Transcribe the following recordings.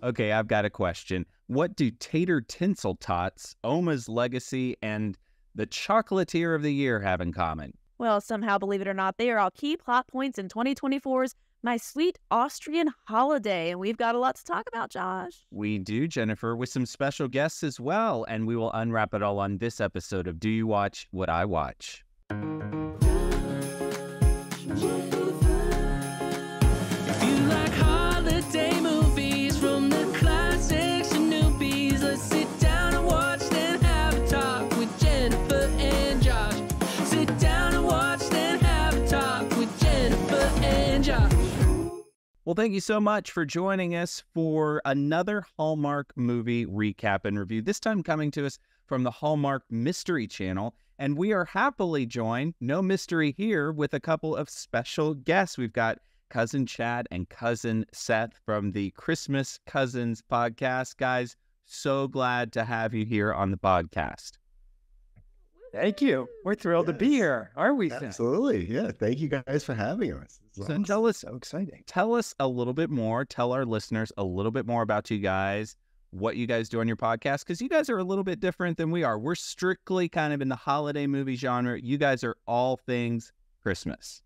Okay, I've got a question. What do tater tinsel tots, Oma's legacy, and the Chocolatier of the Year have in common? Well, somehow, believe it or not, they are all key plot points in 2024's My Sweet Austrian Holiday. And we've got a lot to talk about, Josh. We do, Jennifer, with some special guests as well. And we will unwrap it all on this episode of Do You Watch What I Watch? If you like holiday movies from the classics to newbies, let's sit down and watch, then have a talk with Jennifer and Josh. Sit down and watch, then have a talk with Jennifer and Josh. Well, thank you so much for joining us for another Hallmark movie recap and review, this time coming to us from the Hallmark Mystery Channel. And we are happily joined, no mystery here, with a couple of special guests. We've got Cousin Chad and Cousin Seth from the Christmas Cousins podcast. Guys, so glad to have you here on the podcast. Thank you. We're thrilled to be here, aren't we, Seth? Absolutely. Yeah. Thank you guys for having us. So Awesome. tell us, So exciting. tell us a little bit more, tell our listeners a little bit more about you guys, what you guys do on your podcast, because you guys are a little bit different than we are. We're strictly kind of in the holiday movie genre. You guys are all things Christmas.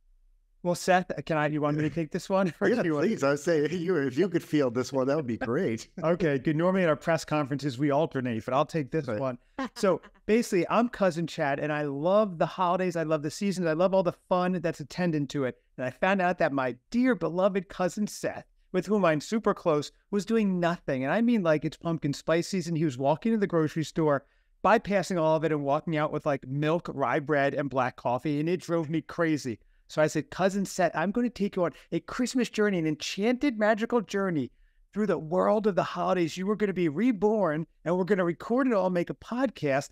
Well, Seth, you want me to take this one? Or Yeah, do you want- please. I would say if you could field this one, that would be great. Okay, good. Normally at our press conferences, we alternate, but I'll take this Right. one. So basically, I'm Cousin Chad, and I love the holidays. I love the seasons. I love all the fun that's attendant to it. And I found out that my dear beloved cousin Seth, with whom I'm super close, was doing nothing. And I mean, like, it's pumpkin spice season. He was walking to the grocery store, bypassing all of it and walking out with like milk, rye bread, and black coffee. And it drove me crazy. So I said, Cousin Seth, I'm going to take you on a Christmas journey, an enchanted, magical journey through the world of the holidays. You are going to be reborn, and we're going to record it all, make a podcast.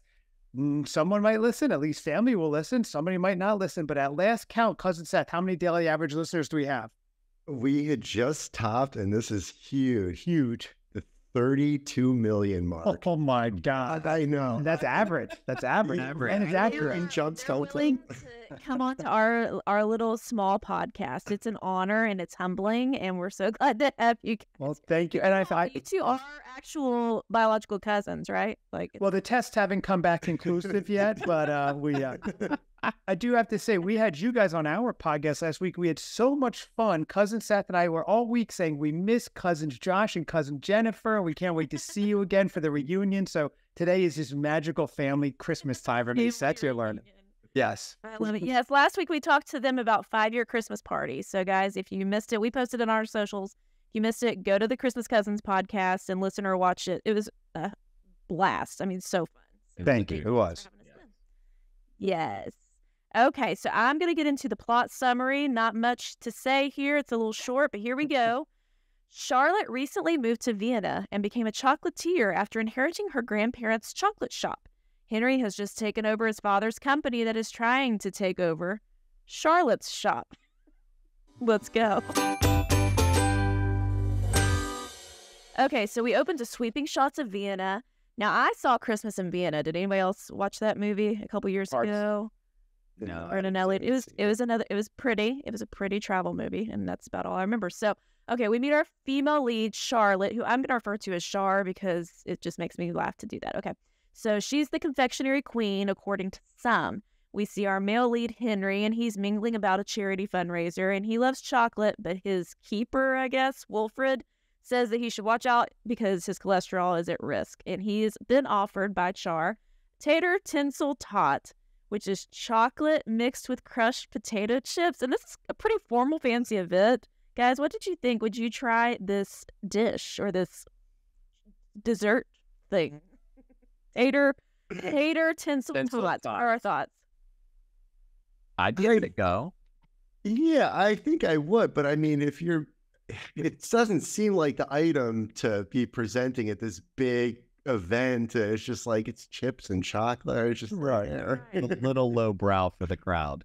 Someone might listen, at least family will listen. Somebody might not listen. But at last count, Cousin Seth, how many daily average listeners do we have? We had just topped, and this is huge, Huge. the 32 million mark. Oh my God. I know. That's average. That's average. Average. And it's accurate. In John's They're willing to come on to our little small podcast. It's an honor and it's humbling, and we're so glad to have you. Well, thank you. And You two are actual biological cousins, right? Well, the tests haven't come back conclusive yet, but I do have to say, we had you guys on our podcast last week. We had so much fun. Cousin Seth and I were all week saying we miss cousins Josh and cousin Jennifer. We can't wait to see you again for the reunion. So today is just magical family Christmas time for me. Seth, you're learning. Yes. I love it. Yes, last week we talked to them about 5-year Christmas parties. So, guys, if you missed it, we posted it on our socials. If you missed it, go to the Christmas Cousins podcast and listen or watch it. It was a blast. I mean, so fun. Thank you. It was. Yes. Okay, so I'm going to get into the plot summary. Not much to say here. It's a little short, but here we go. Charlotte recently moved to Vienna and became a chocolatier after inheriting her grandparents' chocolate shop. Henry has just taken over his father's company that is trying to take over Charlotte's shop. Let's go. Okay, so we open to sweeping shots of Vienna. Now, I saw Christmas in Vienna. Did anybody else watch that movie a couple years Parts. ago? No. Or in Elliot. It was pretty. It was a pretty travel movie, and that's about all I remember. So, okay, we meet our female lead, Charlotte, who I'm going to refer to as Char because it just makes me laugh to do that. Okay, so she's the confectionery queen, according to some. We see our male lead, Henry, and he's mingling about a charity fundraiser, and he loves chocolate, but his keeper, I guess, Wilfred, says that he should watch out because his cholesterol is at risk. And he's been offered by Char tater tinsel tot, which is chocolate mixed with crushed potato chips. And this is a pretty formal, fancy event. Guys, what did you think? Would you try this dish or this dessert thing? Tater tinsel tots. What are our thoughts? I'd give it a go. Yeah, I think I would. But I mean, it doesn't seem like the item to be presenting at this big event. It's just like it's chips and chocolate. It's just Right. there. A little lowbrow for the crowd.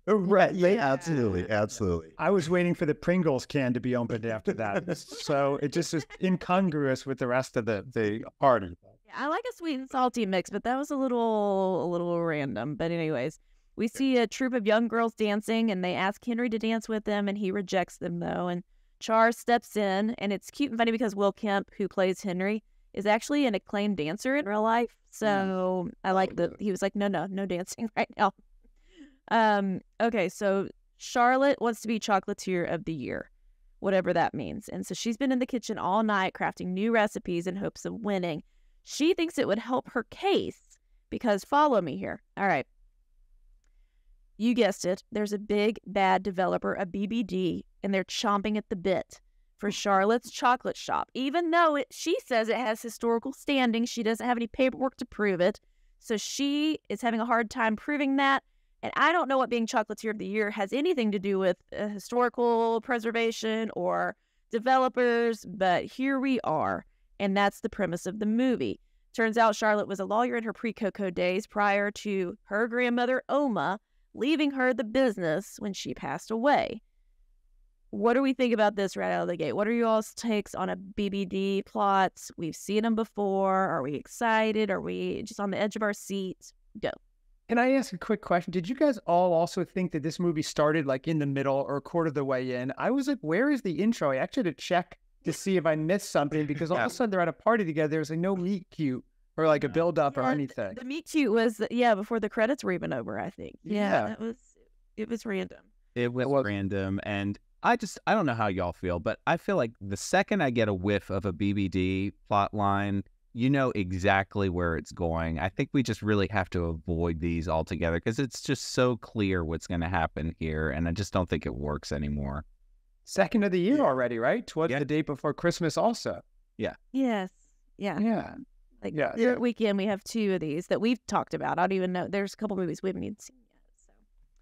Right. Yeah, absolutely. Absolutely. I was waiting for the Pringles can to be opened after that. So it just is incongruous with the rest of the party. Yeah, I like a sweet and salty mix, but that was a little random. But anyways, we see a troop of young girls dancing, and they ask Henry to dance with them, and he rejects them, though. And Char steps in, and it's cute and funny because Will Kemp, who plays Henry, is actually an acclaimed dancer in real life. So I like that he was like, no dancing right now. Okay, so Charlotte wants to be Chocolatier of the Year, whatever that means. And so she's been in the kitchen all night crafting new recipes in hopes of winning. She thinks it would help her case because, follow me here. All right. You guessed it. There's a big, bad developer, a BBD, and they're chomping at the bit for Charlotte's chocolate shop. Even though she says it has historical standing, she doesn't have any paperwork to prove it. So she is having a hard time proving that. And I don't know what being Chocolatier of the Year has anything to do with historical preservation or developers, but here we are. And that's the premise of the movie. Turns out Charlotte was a lawyer in her pre-Coco days prior to her grandmother, Oma, leaving her the business when she passed away. What do we think about this right out of the gate? What are you all's takes on a BBD plots? We've seen them before. Are we excited? Are we just on the edge of our seats? Go. Can I ask a quick question? Did you guys all also think that this movie started like in the middle or a quarter of the way in? I was like, where is the intro? I actually had to check to see if I missed something because all of a sudden they're at a party together. There's like no meet cute or like a build up or anything. The meet cute was, before the credits were even over, I think. Yeah. It was random. It was random. And I don't know how y'all feel, but I feel like the second I get a whiff of a BBD plot line, you know exactly where it's going. I think we just really have to avoid these altogether because it's just so clear what's going to happen here. And I just don't think it works anymore. Second of the year already, right? Towards the day before Christmas also. Yeah. Yes. Yeah. Yeah. Like this weekend, we have 2 of these that we've talked about. I don't even know. There's a couple movies we haven't even seen yet. So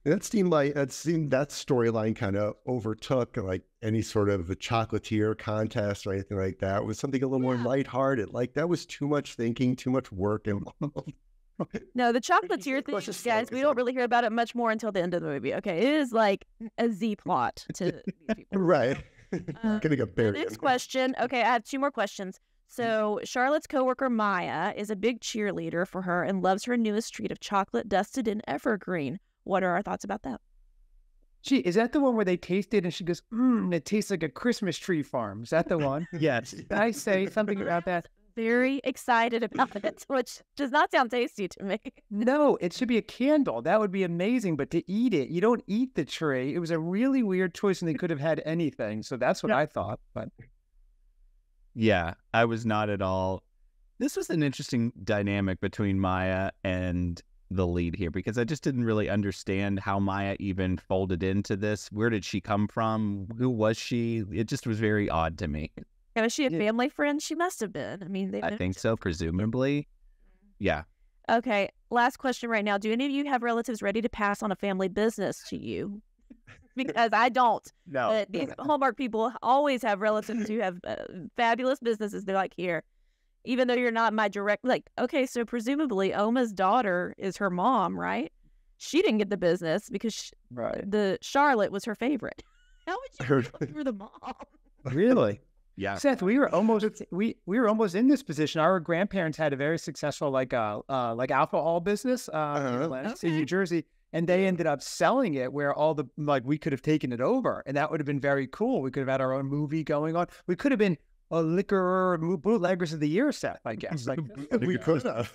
That storyline kind of overtook like any sort of a chocolatier contest or anything like that. It was something a little more lighthearted. Like that was too much thinking, too much work involved. No, the chocolatier thing, guys, we don't really hear about it much more until the end of the movie. Okay, it is like a Z plot to these people. Right. Gonna get buried. Next question. Okay, I have 2 more questions. So Charlotte's coworker Maya is a big cheerleader for her and loves her newest treat of chocolate dusted in evergreen. What are our thoughts about that? Gee, is that the one where they taste it and she goes, it tastes like a Christmas tree farm? Is that the one? Yes. Did I say something about that? Very excited about it, which does not sound tasty to me. No, it should be a candle. That would be amazing. But to eat it, you don't eat the tree. It was a really weird choice and they could have had anything. So that's what I thought. But yeah, I was not at all. This was an interesting dynamic between Maya and the lead here because I just didn't really understand how Maya even folded into this. Where did she come from? Who was she? It just was very odd to me. Yeah, was she a family friend? She must have been. I mean, I think so, presumably. Yeah. Okay, last question right now. Do any of you have relatives ready to pass on a family business to you? Because I don't. No. These Hallmark people always have relatives who have fabulous businesses. They're like, here, even though you're not my direct, like, okay, so presumably Oma's daughter is her mom, right? She didn't get the business because the Charlotte was her favorite. How would you know you were the mom? Really? Yeah. Seth, we were almost in this position. Our grandparents had a very successful like alcohol business in New Jersey, and they ended up selling it where all the we could have taken it over, and that would have been very cool. We could have had our own movie going on. We could have been a liquor bootleggers of the year, Seth, I guess. We could have,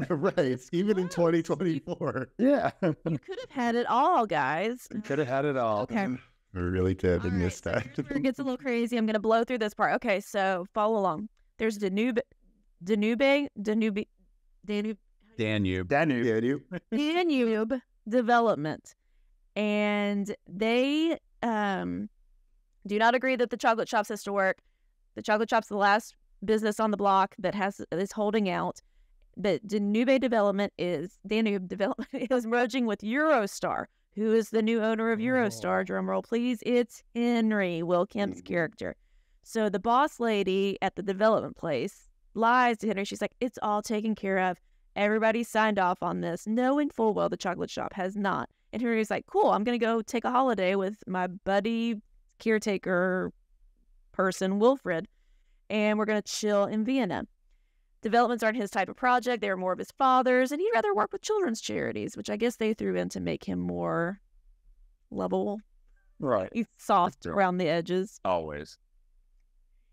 right? Even in 2024. Yeah, you could have had it all, guys. We could have had it all. Okay. We really did. I missed that. Here's where it gets a little crazy. I'm going to blow through this part. Okay, so follow along. There's Danube Development. And they do not agree that the chocolate shop has to work. The chocolate shop's the last business on the block that is holding out. The Danube Development is merging with Eurostar. Who is the new owner of Eurostar? Drumroll, please. It's Henry, Will Kemp's character. So the boss lady at the development place lies to Henry. She's like, it's all taken care of. Everybody signed off on this, knowing full well the chocolate shop has not. And Henry's like, cool, I'm going to go take a holiday with my buddy caretaker person, Wilfred, and we're going to chill in Vienna. Developments aren't his type of project. They were more of his father's, and he'd rather work with children's charities, which I guess they threw in to make him more lovable. Right. He's soft around the edges. Always.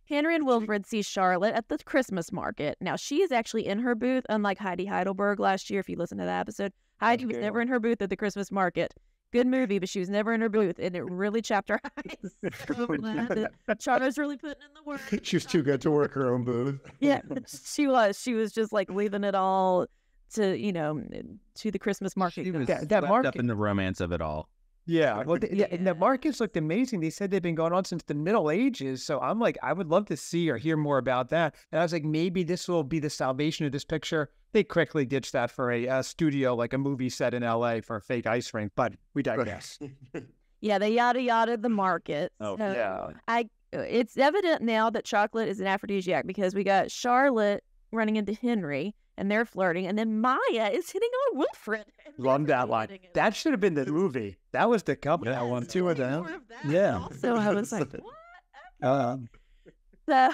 Henry and Wilfred see Charlotte at the Christmas market. Now, she is actually in her booth, unlike Heidi Heidelberg last year, if you listen to that episode. Heidi was never in her booth at the Christmas market. Good movie, but she was never in her booth, and it really chapped her eyes. So glad that Charlotte's really putting in the work. She was too good to work her own booth. Yeah, she was. She was just like leaving it all to, to the Christmas market. She was that swept market- up in the romance of it all. Yeah, well, and the markets looked amazing. They said they've been going on since the Middle Ages. So I'm like, I would love to see or hear more about that. And I was like, maybe this will be the salvation of this picture. They quickly ditched that for a studio, like a movie set in LA for a fake ice rink. But we digress. Yeah, they yada yada the market. Oh, So yeah. it's evident now that chocolate is an aphrodisiac because we got Charlotte running into Henry and they're flirting, and then Maya is hitting on Wilfred. and they're Love that line. flirting. That should have been the movie. That was the couple. Yeah, That one. one, two of them. More of that. Yeah. So I was like, what? So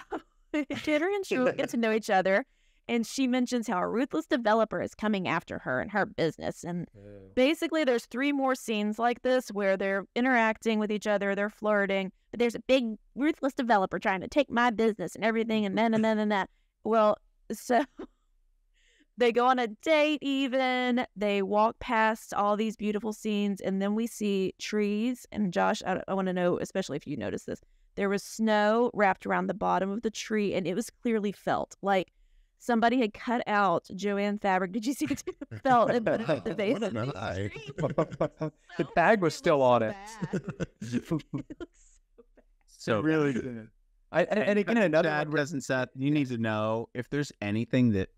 Henry and Charlotte get to know each other, and she mentions how a ruthless developer is coming after her and her business. And basically, there's 3 more scenes like this where they're interacting with each other, they're flirting, but there's a big ruthless developer trying to take my business and everything, and then and that. Well, so they go on a date even. They walk past all these beautiful scenes, and then we see trees. And Josh, I want to know, especially if you notice this, there was snow wrapped around the bottom of the tree, and it was clearly felt. Like somebody had cut out Joanne fabric. Did you see the felt and put it at the base What of an the eye. tree? The tag was still on it. So Really did. And again, another Chad, one. Cousin Seth, you need to know if there's anything that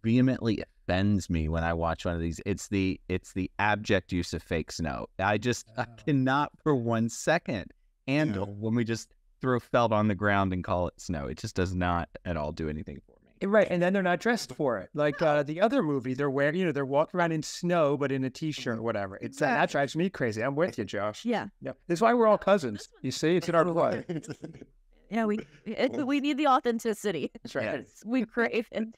vehemently offends me when I watch one of these. It's the abject use of fake snow. I cannot for 1 second handle when we just throw felt on the ground and call it snow. It just does not at all do anything for me. Right, and then they're not dressed for it. Like the other movie, they're wearing, they're walking around in snow, but in a t-shirt or whatever. That drives me crazy. I'm with you, Josh. Yeah. Yeah, this is why we're all cousins. You see, it's in our blood. Yeah, we need the authenticity. That's right. We crave it.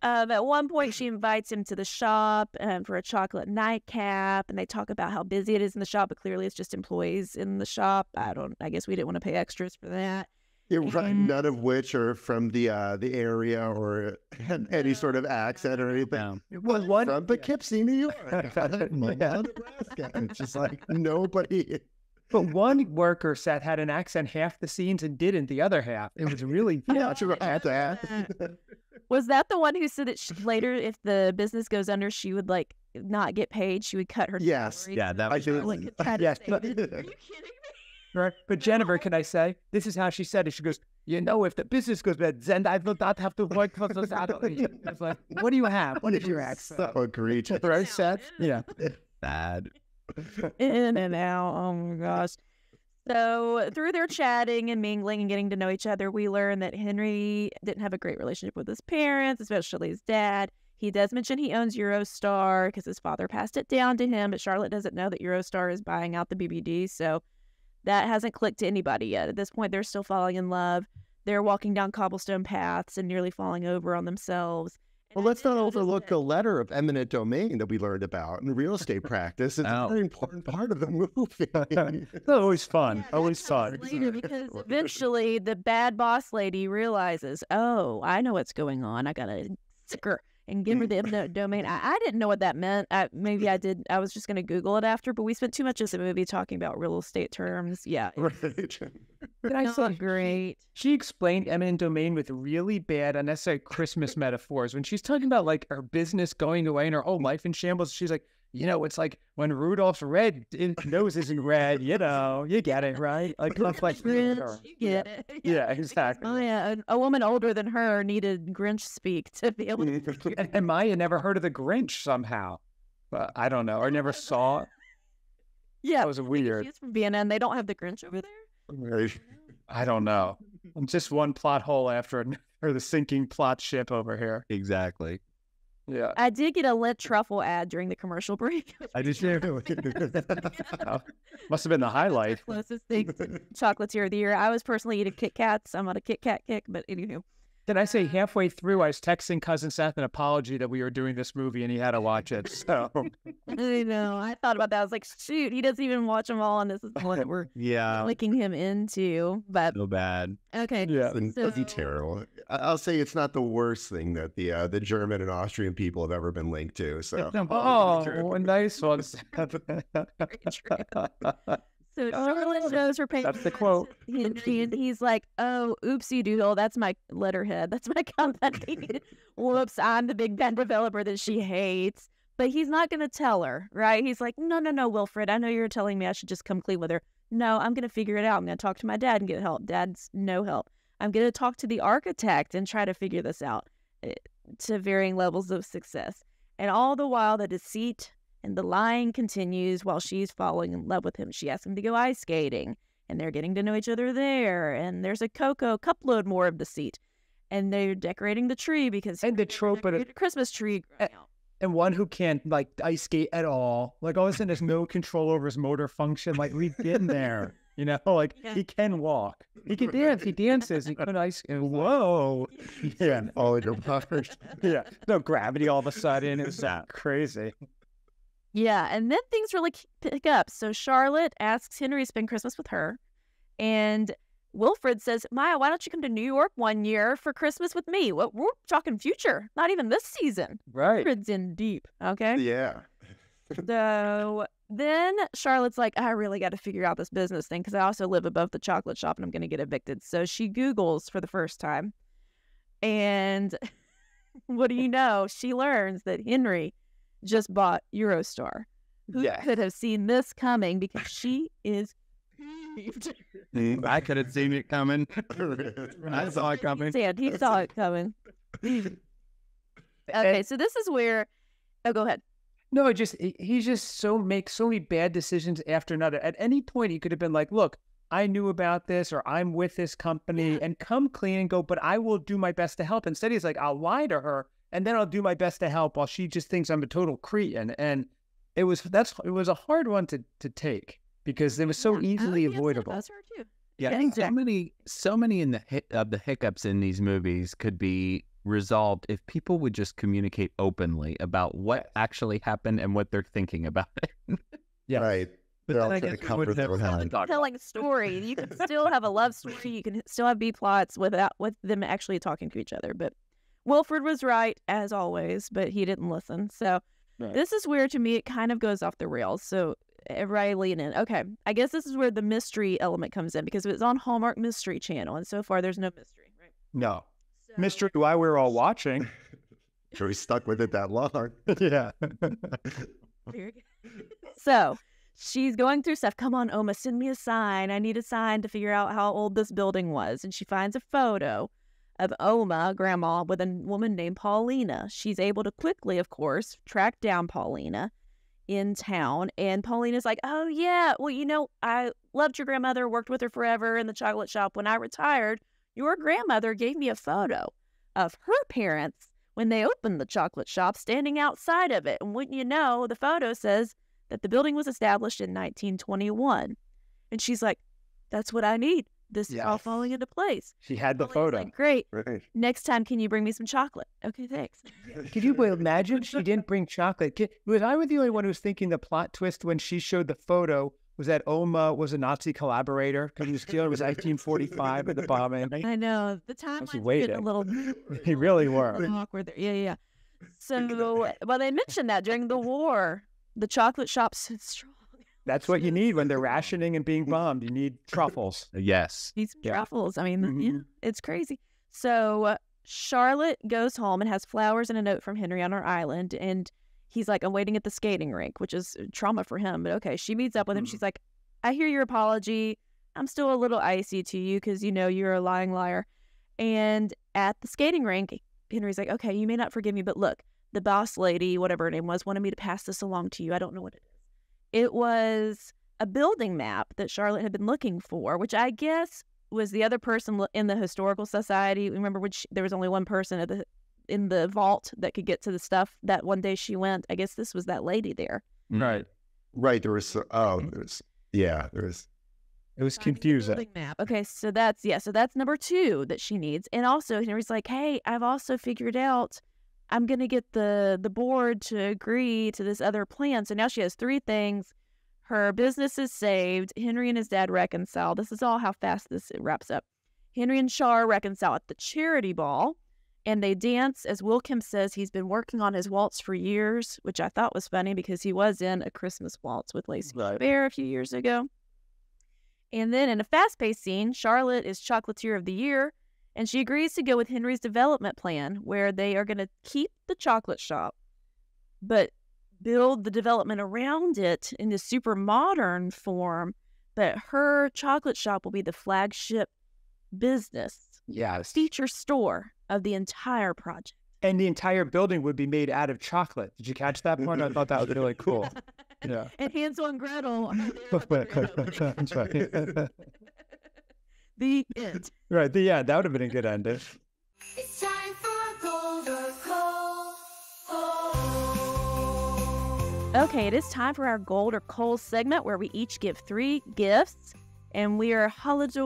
At one point, she invites him to the shop for a chocolate nightcap, and they talk about how busy it is in the shop, but clearly it's just employees in the shop. I guess we didn't want to pay extras for that. Yeah, right. None of which are from the area or had any sort of accent or anything. No. It was one. From Poughkeepsie, New York. Omaha, Nebraska. It's just like nobody. But one worker Seth had an accent half the scenes and didn't the other half. It was really Not sure about that. Was that the one who said that later, if the business goes under, she would like not get paid? She would cut her Yes. salary Yeah, so that I was do. Charlotte could try to Yes, save but- it. Are you kidding me? right. But Jennifer, can I say, this is how she said it. She goes, if the business goes bad, then I will not have to work for the salary. It's like, what do you have? What is your accent? So egregious. Right, Seth? Yeah. Bad. In and out. Oh my gosh. So through their chatting and mingling and getting to know each other, we learn that Henry didn't have a great relationship with his parents, especially his dad. He does mention he owns Eurostar because his father passed it down to him, but Charlotte doesn't know that Eurostar is buying out the BBD, so that hasn't clicked to anybody yet. At this point, they're still falling in love. They're walking down cobblestone paths and nearly falling over on themselves. Well, let's not overlook a letter of eminent domain that we learned about in real estate practice. It's a very important part of the movie. It's always fun. Always fun. Later, because eventually the bad boss lady realizes, oh, I know what's going on. I gotta sick her and give her the eminent domain. I didn't know what that meant. Maybe I did. I was just gonna Google it after, but we spent too much of the movie talking about real estate terms. Yeah, Right. Can I not say, great. she explained eminent domain with really bad, unnecessary Christmas metaphors. When she's talking about like her business going away and her whole life in shambles, she's like, it's like when Rudolph's red nose isn't red, you get it, right? Like, stuff like Grinch, you get it. Yeah, exactly. Maya, a woman older than her needed Grinch speak to be able to. And Maya never heard of the Grinch somehow. But I don't know, or never saw it. Yeah, That was weird. she's from Vienna, and they don't have the Grinch over there. Right. I don't know. I'm just one plot hole after the sinking plot ship over here. Exactly. Yeah. I did get a Lint truffle ad during the commercial break. I just hear Must have been the highlight. Closest thing to Chocolatier of the year. I was personally eating Kit Kats. I'm on a Kit Kat kick, but anywho. Did I say halfway through I was texting Cousin Seth an apology that we were doing this movie and he had to watch it? So I know. I thought about that. I was like, shoot, he doesn't even watch them all, and this is the one that we're flicking him into. But so bad. okay, yeah, That'd be terrible. I'll say it's not the worst thing that the German and Austrian people have ever been linked to. So a nice one. So Charlotte shows her paper. That's the quote. And he's like, oh, oopsie doodle. That's my letterhead. That's my company. Whoops, I'm the big bad developer that she hates. But he's not going to tell her, right? He's like, no, Wilfred. I know you're telling me I should just come clean with her. No, I'm going to figure it out. I'm going to talk to my dad and get help. Dad's no help. I'm going to talk to the architect and try to figure this out to varying levels of success. And all the while, the deceit and the lying continues while she's falling in love with him. She asks him to go ice skating, and they're getting to know each other there. And there's a cocoa cupload more of deceit. And they're decorating the tree because And the trope of a Christmas tree growing out. and one who can't like ice skate at all. Like all of a sudden, there's no control over his motor function. Like we've been there, you know. Like he can walk, he can dance. He dances. He can ice. Whoa, yeah, all your powers. yeah. No gravity. All of a sudden, it's crazy. Yeah, and then things really pick up. So Charlotte asks Henry to spend Christmas with her, and Wilfred says, Maya, why don't you come to New York one year for Christmas with me? Well, we're talking future, not even this season. Right. Wilfred's in deep, okay? Yeah. So then Charlotte's like, I really got to figure out this business thing because I also live above the chocolate shop and I'm going to get evicted. So she Googles for the first time. And what do you know? She learns that Henry just bought Eurostar. Who could have seen this coming because she is I could have seen it coming. I saw it coming. He saw it coming. Okay, so this is where... Oh, go ahead. No, he just makes so many bad decisions after another. At any point, he could have been like, look, I knew about this, or I'm with this company, and come clean and go, but I will do my best to help. Instead, he's like, I'll lie to her, and then I'll do my best to help while she just thinks I'm a total cretin. And it was a hard one to take because it was so easily avoidable. That's her too. Yeah, so many in the hiccups in these movies could be resolved if people would just communicate openly about what actually happened and what they're thinking about it. Yeah, right. They're all I trying to guess we would comfort their have hand. Telling a story. You can still have a love story. You can still have B plots with them actually talking to each other. But Wilfred was right as always, but he didn't listen. So this is where to me it kind of goes off the rails. So everybody lean in. Okay, I guess this is where the mystery element comes in because it's on Hallmark Mystery Channel, and so far there's no mystery, right? No. Mystery why we're all watching. Sure, we stuck with it that long. Yeah. Very good. So she's going through stuff. Come on, Oma, send me a sign. I need a sign to figure out how old this building was. And she finds a photo of Oma, grandma, with a woman named Paulina. She's able to quickly, of course, track down Paulina in town. And Paulina's like, oh, yeah, well, you know, I loved your grandmother, worked with her forever in the chocolate shop. When I retired, your grandmother gave me a photo of her parents when they opened the chocolate shop standing outside of it. And wouldn't you know, the photo says that the building was established in 1921. And she's like, that's what I need. This is all falling into place. She had the photo. Like, great. Right. Next time, can you bring me some chocolate? Okay, thanks. Could you imagine she didn't bring chocolate? Was I the only one who was thinking the plot twist when she showed the photo was that Oma was a Nazi collaborator? Because it was 1945 at the bombing. I know. The timeline's getting a waiting. little They really were. awkward there. Yeah. So, well, they mentioned that during the war, the chocolate shops stood strong. That's what you need when they're rationing and being bombed. You need truffles. Yes. Need some truffles. I mean, yeah, it's crazy. So Charlotte goes home and has flowers and a note from Henry on her island. And he's like, I'm waiting at the skating rink, which is trauma for him. But okay, she meets up with him. She's like, I hear your apology. I'm still a little icy to you because, you know, you're a lying liar. And at the skating rink, Henry's like, okay, you may not forgive me, but look, the boss lady, whatever her name was, wanted me to pass this along to you. I don't know what it is. It was a building map that Charlotte had been looking for, which I guess was the other person in the historical society. Remember, there was only one person in the vault that could get to the stuff that one day she went. I guess this was that lady there. Right. Right. There was. It was Finding the confusing. building map. Okay, so that's number 2 that she needs. And also Henry's like, hey, I've also figured out I'm gonna get the board to agree to this other plan. So now she has 3 things. Her business is saved. Henry and his dad reconcile. This is all how fast this wraps up. Henry and Char reconcile at the charity ball, and they dance. As Wilkins says, he's been working on his waltz for years, which I thought was funny because he was in A Christmas Waltz with Lacey Chabert a few years ago. And then in a fast-paced scene, Charlotte is Chocolatier of the Year, and she agrees to go with Henry's development plan, where they are going to keep the chocolate shop, but build the development around it in the super modern form. But her chocolate shop will be the flagship business, feature store of the entire project. And the entire building would be made out of chocolate. Did you catch that part? I thought that was really cool. Yeah. And Hansel and Gretel. That's right. The end. Right. Yeah, that would have been a good ending. It's time for Gold or Coal. Okay, it is time for our Gold or Coal segment where we each give 3 gifts. And we are holiday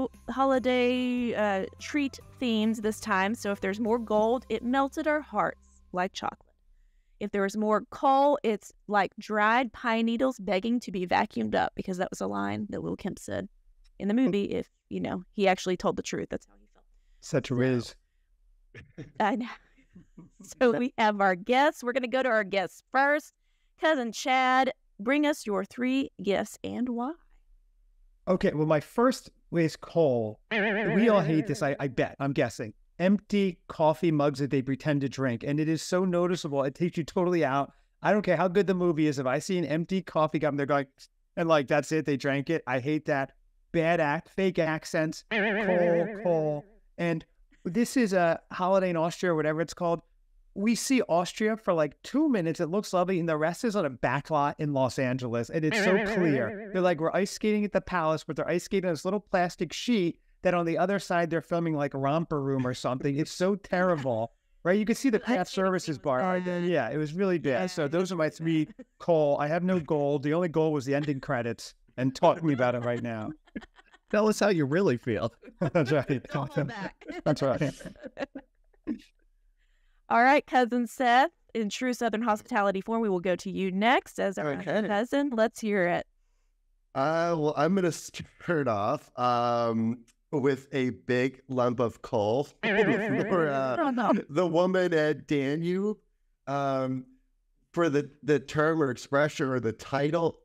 treat themed this time. So if there's more gold, it melted our hearts like chocolate. If there was more coal, it's like dried pine needles begging to be vacuumed up, because that was a line that Will Kemp said in the movie. If, he actually told the truth. That's how he felt. Such a whiz. I know. So we have our guests. We're going to go to our guests first. Cousin Chad, bring us your 3 gifts and why. Okay, well, my first is coal. We all hate this, I bet. I'm guessing. Empty coffee mugs that they pretend to drink. And it is so noticeable. It takes you totally out. I don't care how good the movie is. If I see an empty coffee cup, they're going, and like, that's it. They drank it. I hate that. Bad act, fake accents, coal. And this is a holiday in Austria, or whatever it's called. We see Austria for like 2 minutes. It looks lovely. And the rest is on a backlot in Los Angeles. And it's so clear. They're like, we're ice skating at the Palace, but they're ice skating on this little plastic sheet that on the other side, they're filming like Romper Room or something. It's so terrible, right? You can see the craft services bar. Yeah, it was really bad. So those are my 3 coal. I have no gold. The only goal was the ending credits. And talk to me about it right now. Tell us how you really feel. That's right. That's right. All right, Cousin Seth, in true Southern hospitality form, we will go to you next as our cousin. Let's hear it. Well, I'm going to start off with a big lump of coal for the woman at Danube. For the term or expression or the title,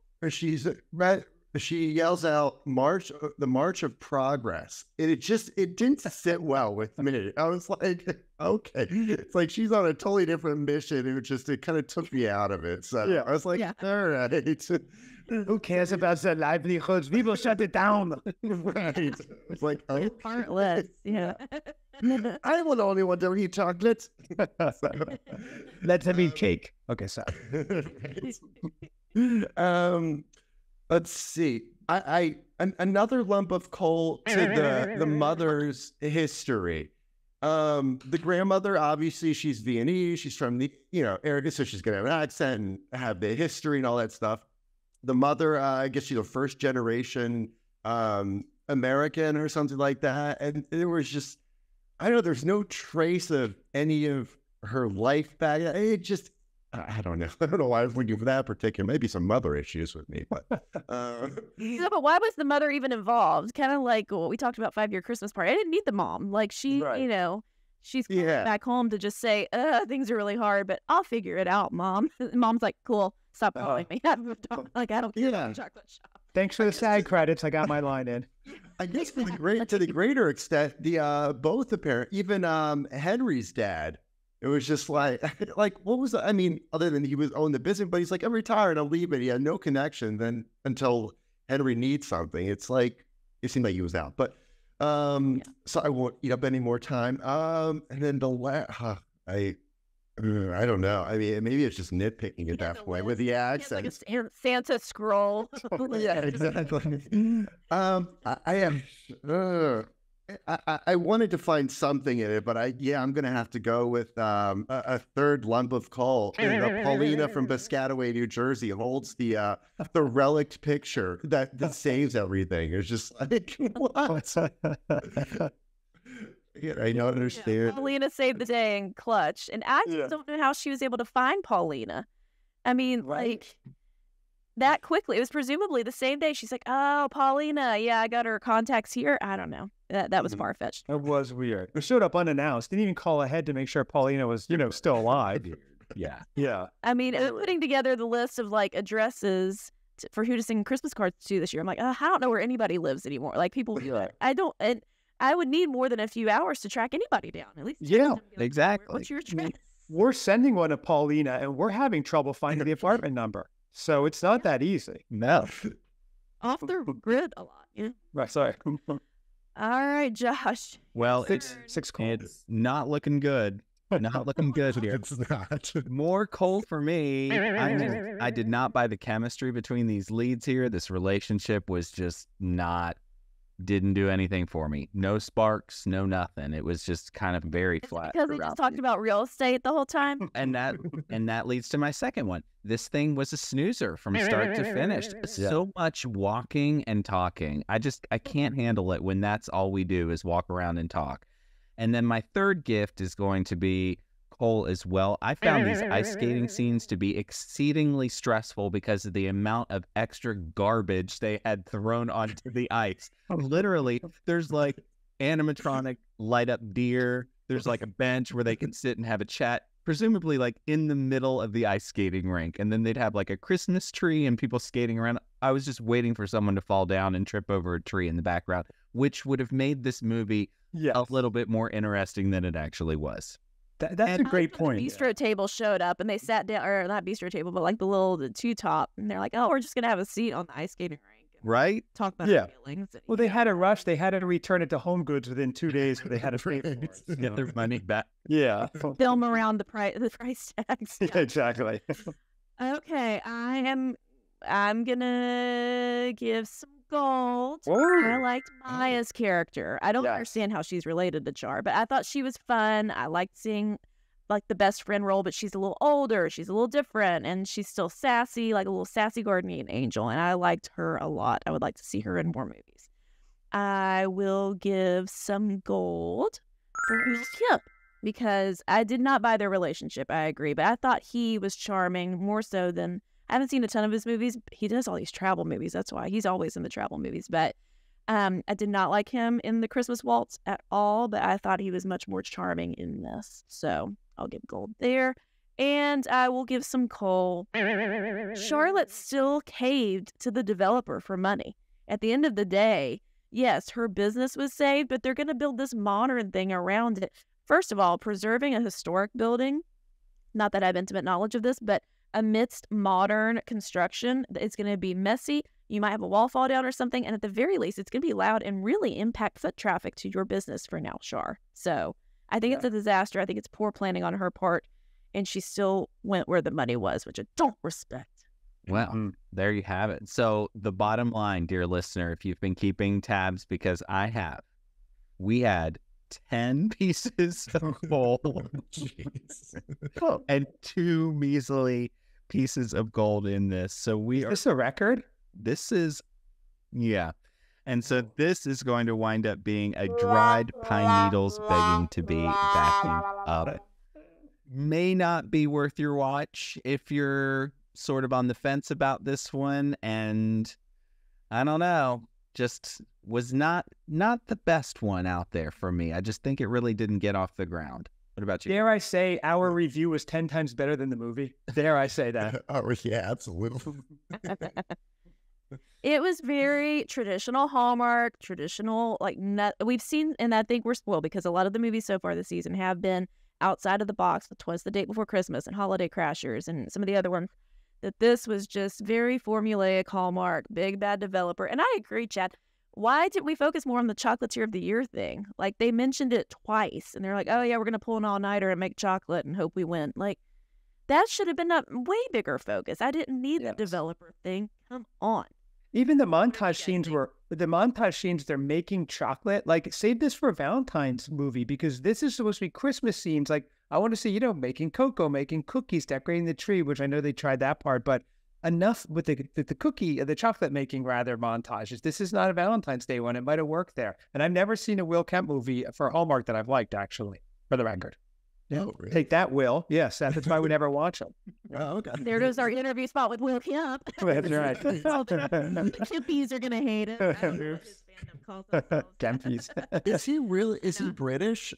she yells out the March of Progress. It didn't sit well with me. I was like, okay, it's like she's on a totally different mission. It kind of took me out of it. So yeah. I was like, all right. Who cares about the livelihoods? We will shut it down. Right. It's like, oh, heartless. Yeah. I will only want to eat chocolates. Let them eat cake. Okay, sorry. Let's see. Another lump of coal to the mother's history. The grandmother, obviously, she's Viennese. She's from the area, so she's gonna have an accent and have the history and all that stuff. The mother, I guess she's a first generation American or something like that. And there was just, I don't know, there's no trace of any of her life back. It just, I don't know. I don't know why I was looking for that particular. Maybe some mother issues with me, but. No, but why was the mother even involved? Kind of like what we talked about 5-year Christmas party. I didn't need the mom. Like she's coming back home to just say, things are really hard, but I'll figure it out, Mom. Mom's like, cool. Stop calling me. I moved on. Like, I don't care about the chocolate shop. Thanks for the side credits. I got my line in. I guess to the greater extent, both apparent, even Henry's dad. It was just like what was I mean, other than he was owned the business, but he's like, I'm retired, I'm leaving. He had no connection then until Henry needs something. It's like it seemed like he was out, but so I won't eat up any more time. And then I don't know. I mean, maybe it's just nitpicking at that point with the accent. Like a Santa scroll. Yeah, exactly. I am. I wanted to find something in it, but I'm gonna have to go with a third lump of coal. Paulina from Piscataway, New Jersey, holds the relict picture that saves everything. It's just like what? I don't understand. Paulina saved the day in Clutch, and I just don't know how she was able to find Paulina. I mean, like that quickly. It was presumably the same day. She's like, "Oh, Paulina, yeah, I got her contacts here." I don't know. That was far fetched. It was weird. It showed up unannounced. Didn't even call ahead to make sure Paulina was, still alive. Yeah. Yeah. I mean, putting together the list of like addresses for who to sing Christmas cards to this year, I'm like, I don't know where anybody lives anymore. Like people, I don't. And I would need more than a few hours to track anybody down. At least, exactly. What's your address? We're sending one to Paulina, and we're having trouble finding the apartment number. So it's not that easy. No. Off the grid a lot. Yeah. Right. Sorry. All right, Josh. Well, Six calls. it's not looking good. Not looking good here. It's not. More coal for me. I did not buy the chemistry between these leads here. This relationship was just didn't do anything for me. No sparks, no nothing. It was just kind of very flat. Because they just talked about real estate the whole time. And that leads to my second one. This thing was a snoozer from start to finish. So much walking and talking. I can't handle it when that's all we do is walk around and talk. And then my third gift is going to be coal as well. I found these ice skating scenes to be exceedingly stressful because of the amount of extra garbage they had thrown onto the ice. Literally, there's like animatronic light up deer. There's like a bench where they can sit and have a chat, presumably like in the middle of the ice skating rink. And then they'd have like a Christmas tree and people skating around. I was just waiting for someone to fall down and trip over a tree in the background, which would have made this movie a little bit more interesting than it actually was. That's a great point. The bistro table showed up and they sat down, or not bistro table, but like the two-top. And they're like, oh, we're just going to have a seat on the ice skating rink. Right? Talk about our feelings. Well, they had to rush. They had to return it to Home Goods within 2 days, but they had to pay for it. Get their money back. Yeah. Film around the price tags. Yeah, exactly. Okay, I'm gonna give some gold. Whoa. I liked Maya's character. I don't understand how she's related to Char, but I thought she was fun. I liked seeing like the best friend role, but she's a little older, she's a little different, and she's still sassy, like a little sassy guardian angel, and I liked her a lot. I would like to see her in more movies. I will give some gold for Kip, because I did not buy their relationship, I agree, but I thought he was charming more so than... I haven't seen a ton of his movies. He does all these travel movies. That's why he's always in the travel movies. But I did not like him in the Christmas Waltz at all, but I thought he was much more charming in this. So I'll give gold there. And I will give some coal. Charlotte still caved to the developer for money. At the end of the day, yes, her business was saved, but they're going to build this modern thing around it. First of all, preserving a historic building. Not that I have intimate knowledge of this, but amidst modern construction, it's going to be messy. You might have a wall fall down or something. And at the very least, it's going to be loud and really impact foot traffic to your business for now, Char. So I think it's a disaster. I think it's poor planning on her part. And she still went where the money was, which I don't respect. Well, there you have it. So the bottom line, dear listener, if you've been keeping tabs, because I have, we had 10 pieces of coal and 2 measly pieces of gold in this. So we are... Is this a record? This is... Yeah. And so this is going to wind up being a dried pine needles begging to be vacuumed up. May not be worth your watch if you're sort of on the fence about this one. And I don't know, just was not the best one out there for me. I just think it really didn't get off the ground. What about you? Dare I say our review was 10 times better than the movie? Dare I say that? Oh, yeah, absolutely. It was very traditional Hallmark, traditional, like, we've seen, and I think we're spoiled because a lot of the movies so far this season have been outside of the box, with 'Twas the Day Before Christmas and Holiday Crashers and some of the other ones, that this was just very formulaic Hallmark, big bad developer. And I agree, Chad. Why didn't we focus more on the Chocolatier of the Year thing? Like, they mentioned it twice, and they're like, oh, yeah, we're going to pull an all-nighter and make chocolate and hope we win. Like, that should have been a way bigger focus. I didn't need that developer thing. Come on. Even the montage scenes were with the montage scenes, they're making chocolate. Like, save this for a Valentine's movie because this is supposed to be Christmas scenes. Like, I want to see, making cocoa, making cookies, decorating the tree, which I know they tried that part, but enough with the chocolate making rather montages. This is not a Valentine's Day one. It might have worked there. And I've never seen a Will Kemp movie for Hallmark that I've liked, actually, for the record. Yeah, Oh, really? Take that, Will. Yes, that's why we never watch them. Oh, okay. There goes our interview spot with Will Kemp. That's right. The Kempies are gonna hate it. I don't know what his fandom calls themselves. Kempies. Is he really? Is he No. British?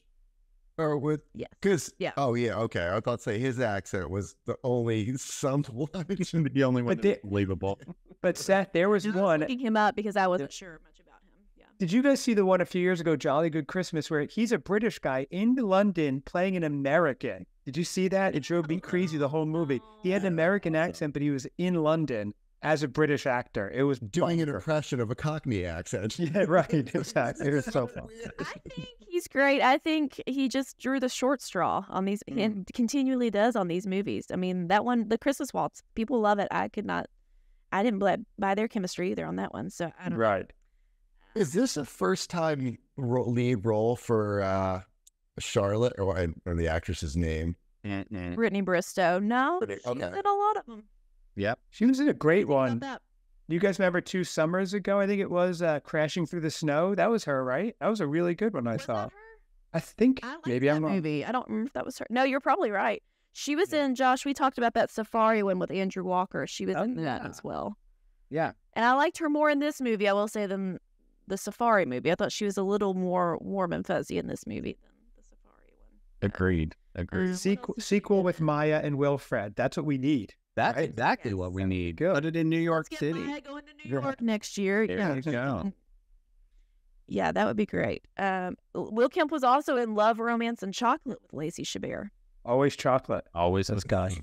Or with? Yes. Because Yeah. Oh yeah. Okay. I thought say his accent was the only the only one But they- Believable. But Seth, there was I was one. looking him up because I wasn't sure much about him. Yeah. Did you guys see the one a few years ago, Jolly Good Christmas, where he's a British guy in London playing an American? Did you see that? It drove me crazy the whole movie. He had an American accent, but he was in London as a British actor. It was doing an bonkers. impression of a Cockney accent. Yeah, right. Exactly. It was so fun. I think he's great. I think he just drew the short straw on these and continually does on these movies. I mean, that one, the Christmas Waltz, people love it. I didn't buy their chemistry either on that one. So I don't Right. Is this a first time lead role for Charlotte, or the actress's name? Brittany Bristow. No, Brittany- she's okay. in a lot of them. Yep. She was in a great Think about one. that. You guys remember 2 summers ago? I think it was Crashing Through the Snow. That was her, right? That was a really good one I Was saw. that her? I think I like maybe that I'm wrong. movie. I don't remember if that was her. No, you're probably right. She was in, Josh, we talked about that Safari one with Andrew Walker. She was Oh, in that yeah. as well. Yeah. And I liked her more in this movie, I will say, than the Safari movie. I thought she was a little more warm and fuzzy in this movie than the Safari one. Agreed. Agreed. What Sequel, else did she sequel do? with Maya and Wilfred. That's what we need. That's Right. exactly Yes. what we need. Good. Put it in New York Let's get City. Maya going to New Yeah. York next year. There yeah. you go. Yeah, that would be great. Will Kemp was also in Love, Romance, and Chocolate with Lacey Chabert. Always chocolate. Always this guy.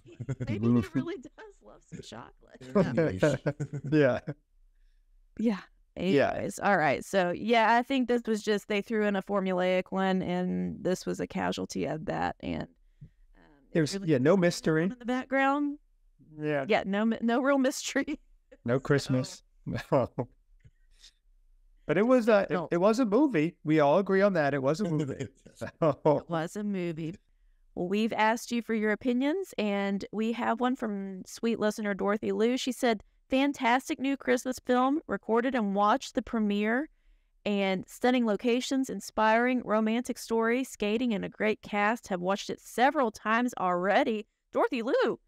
Maybe he really does love some chocolate. Yeah. Yeah. Yeah. Anyways, all right. So, yeah, I think this was just, they threw in a formulaic one, and this was a casualty of that. And they There's really no put something mystery. on in the background. Yeah. Yeah, no real mystery. No So, Christmas. But it was No. it was a movie. We all agree on that. It was a movie. It was a movie. Well, we've asked you for your opinions, and we have one from sweet listener Dorothy Lou. She said, fantastic new Christmas film, recorded and watched the premiere, and stunning locations, inspiring romantic story, skating, and a great cast. Have watched it several times already. Dorothy Lou,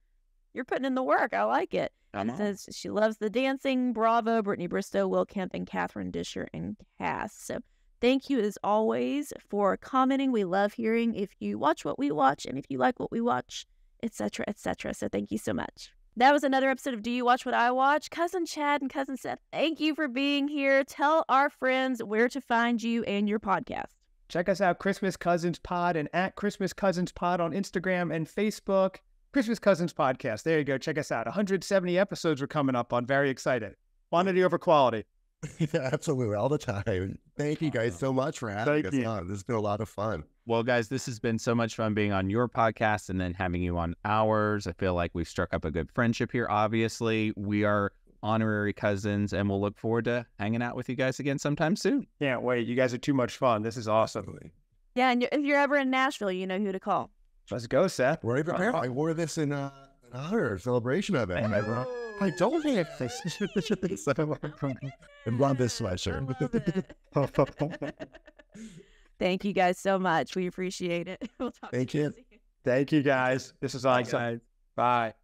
you're putting in the work. I like it. Come She on. says she loves the dancing. Bravo, Brittany Bristow, Will Kemp, and Catherine Disher and cast. So thank you as always for commenting. We love hearing if you watch what we watch and if you like what we watch, etc., etc. So thank you so much. That was another episode of Do You Watch What I Watch? Cousin Chad and Cousin Seth, thank you for being here. Tell our friends where to find you and your podcast. Check us out, Christmas Cousins Pod, and at Christmas Cousins Pod on Instagram and Facebook. Christmas Cousins Podcast. There you go. Check us out. 170 episodes are coming up on. Very excited. Quantity over quality. Yeah, absolutely, all the time. Thank you guys so much for having Thank us you. on. This has been a lot of fun. Well, guys, this has been so much fun being on your podcast and then having you on ours. I feel like we've struck up a good friendship here. Obviously, we are honorary cousins, and we'll look forward to hanging out with you guys again sometime soon. Can't wait. You guys are too much fun. This is awesome. Absolutely. Yeah, and if you're ever in Nashville, you know who to call. Let's go, Seth. We're even here. I wore this in honor, celebration of it. I don't have this. I love this sweatshirt. Thank you guys so much. We appreciate it. We'll talk Thank to you you. soon. Thank you, guys. This is awesome. Bye.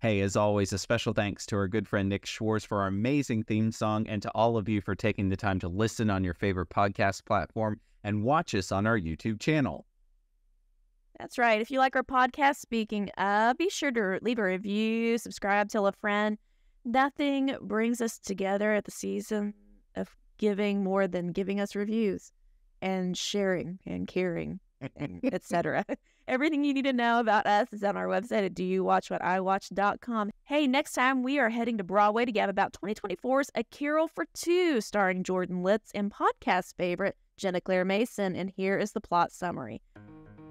Hey, as always, a special thanks to our good friend Nick Schwartz for our amazing theme song, and to all of you for taking the time to listen on your favorite podcast platform and watch us on our YouTube channel. That's right. If you like our podcast, speaking of, be sure to leave a review, subscribe, tell a friend. Nothing brings us together at the season of giving more than giving us reviews and sharing and caring, and etc. Everything you need to know about us is on our website at doyouwatchwhatiwatch.com. Hey, next time we are heading to Broadway to gab about 2024's A Carol for Two, starring Jordan Litz and podcast favorite Jenna Claire Mason. And here is the plot summary.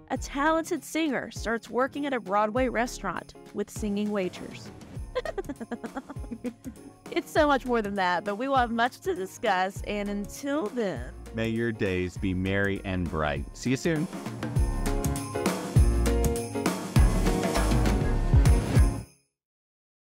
A talented singer starts working at a Broadway restaurant with singing waiters. It's so much more than that, but we will have much to discuss. And until then, May your days be merry and bright. See you soon.